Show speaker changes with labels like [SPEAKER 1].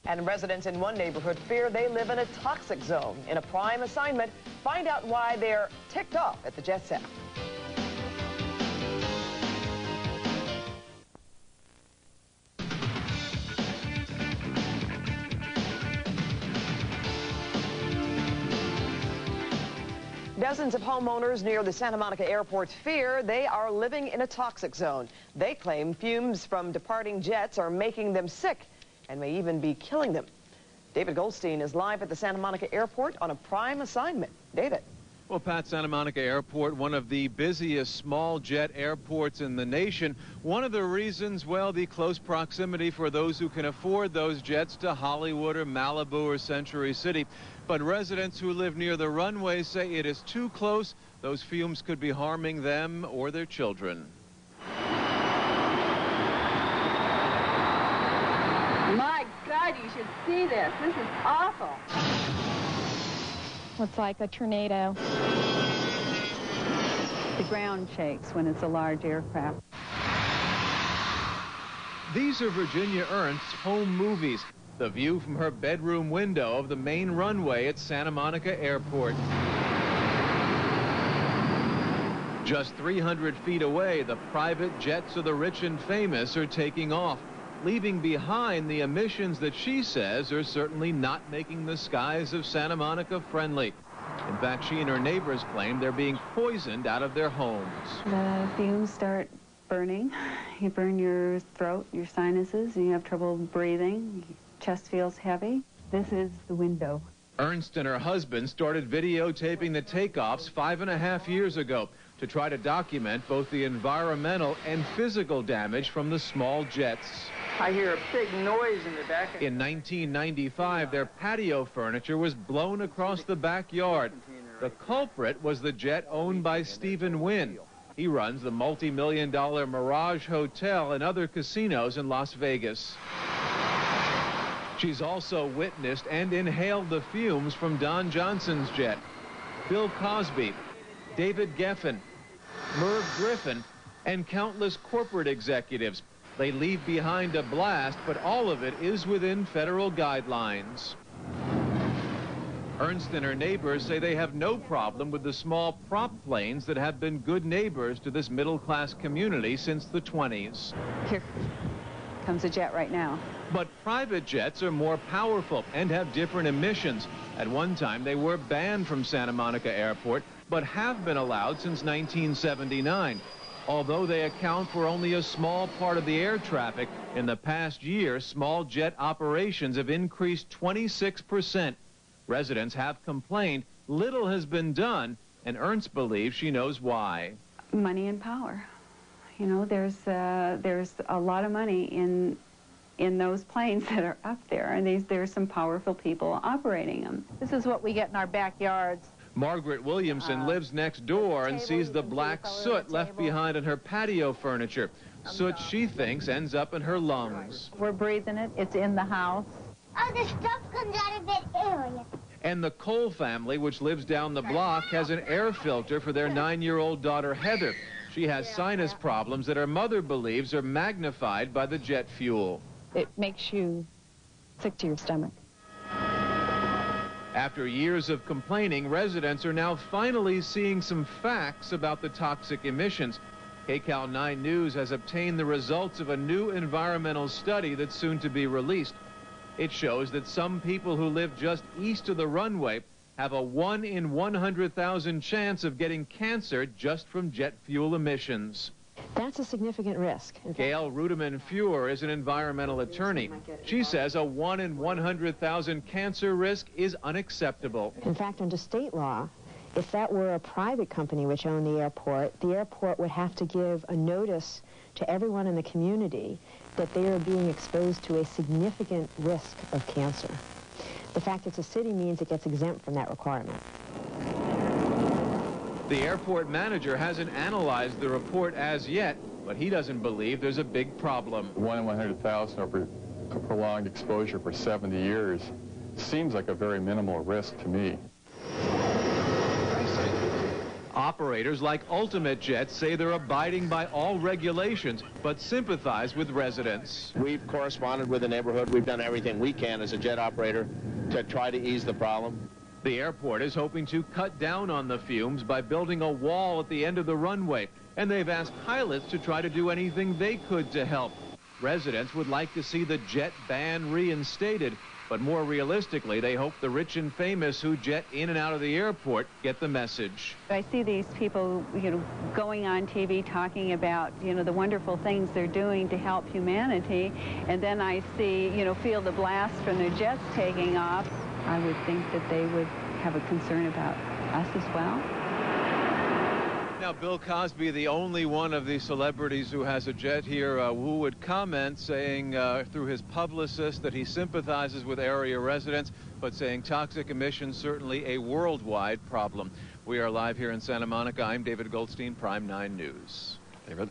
[SPEAKER 1] And residents in one neighborhood fear they live in a toxic zone. In a prime assignment, find out why they're ticked off at the jet set. Dozens of homeowners near the Santa Monica airport fear they are living in a toxic zone. They claim fumes from departing jets are making them sick and may even be killing them. David Goldstein is live at the Santa Monica airport on a prime assignment. David.
[SPEAKER 2] Well, Pat, Santa Monica Airport, one of the busiest small jet airports in the nation. One of the reasons, well, the close proximity for those who can afford those jets to Hollywood or Malibu or Century City. But residents who live near the runway say it is too close. Those fumes could be harming them or their children.
[SPEAKER 3] My God, you should see this. This is awful.
[SPEAKER 4] It's like a tornado.
[SPEAKER 3] The ground shakes when it's a large aircraft.
[SPEAKER 2] These are Virginia Ernst's home movies. The view from her bedroom window of the main runway at Santa Monica Airport. Just 300 feet away, the private jets of the rich and famous are taking off, leaving behind the emissions that she says are certainly not making the skies of Santa Monica friendly. In fact, she and her neighbors claim they're being poisoned out of their homes.
[SPEAKER 3] The fumes start burning. You burn your throat, your sinuses, and you have trouble breathing. Your chest feels heavy. This is the window.
[SPEAKER 2] Ernst and her husband started videotaping the takeoffs 5.5 years ago to try to document both the environmental and physical damage from the small jets.
[SPEAKER 5] I hear a big noise in the back.
[SPEAKER 2] In 1995, their patio furniture was blown across the backyard. The culprit was the jet owned by Stephen Wynn. He runs the multi-million-dollar Mirage Hotel and other casinos in Las Vegas. She's also witnessed and inhaled the fumes from Don Johnson's jet. Bill Cosby, David Geffen, Merv Griffin, and countless corporate executives. They leave behind a blast, but all of it is within federal guidelines. Ernst and her neighbors say they have no problem with the small prop planes that have been good neighbors to this middle-class community since the 20s.
[SPEAKER 3] Here comes a jet right now.
[SPEAKER 2] But private jets are more powerful and have different emissions. At one time, they were banned from Santa Monica Airport, but have been allowed since 1979. Although they account for only a small part of the air traffic, in the past year, small jet operations have increased 26%. Residents have complained little has been done, and Ernst believes she knows why.
[SPEAKER 3] Money and power. You know, there's a lot of money in those planes that are up there, and there's some powerful people operating them.
[SPEAKER 4] This is what we get in our backyards.
[SPEAKER 2] Margaret Williamson lives next door and sees the black soot left behind in her patio furniture. Soot she thinks ends up in her lungs.
[SPEAKER 4] We're breathing it. It's in the house.
[SPEAKER 6] Oh, the stuff comes out of it area.
[SPEAKER 2] And the Cole family, which lives down the block, has an air filter for their 9-year-old daughter, Heather. She has sinus problems that her mother believes are magnified by the jet fuel.
[SPEAKER 4] It makes you sick to your stomach.
[SPEAKER 2] After years of complaining, residents are now finally seeing some facts about the toxic emissions. KCAL9 News has obtained the results of a new environmental study that's soon to be released. It shows that some people who live just east of the runway have a 1 in 100,000 chance of getting cancer just from jet fuel emissions.
[SPEAKER 7] That's a significant risk.
[SPEAKER 2] Gail Rudeman-Fuhr is an environmental attorney. She says a 1 in 100,000 cancer risk is unacceptable.
[SPEAKER 7] In fact, under state law, if that were a private company which owned the airport would have to give a notice to everyone in the community that they are being exposed to a significant risk of cancer. The fact it's a city means it gets exempt from that requirement.
[SPEAKER 2] The airport manager hasn't analyzed the report as yet, but he doesn't believe there's a big problem. 1 in 100,000 over a prolonged exposure for 70 years seems like a very minimal risk to me. Operators like Ultimate Jets say they're abiding by all regulations, but sympathize with residents.
[SPEAKER 8] We've corresponded with the neighborhood. We've done everything we can as a jet operator to try to ease the problem.
[SPEAKER 2] The airport is hoping to cut down on the fumes by building a wall at the end of the runway, and they've asked pilots to try to do anything they could to help. Residents would like to see the jet ban reinstated, but more realistically, they hope the rich and famous who jet in and out of the airport get the message.
[SPEAKER 3] I see these people, going on TV talking about, the wonderful things they're doing to help humanity, and then I see, feel the blast from their jets taking off. I would think that they would have a concern about us as well.
[SPEAKER 2] Now, Bill Cosby, the only one of the celebrities who has a jet here, who would comment saying through his publicist that he sympathizes with area residents, but saying toxic emissions certainly a worldwide problem. We are live here in Santa Monica. I'm David Goldstein, Prime 9 News.
[SPEAKER 9] David.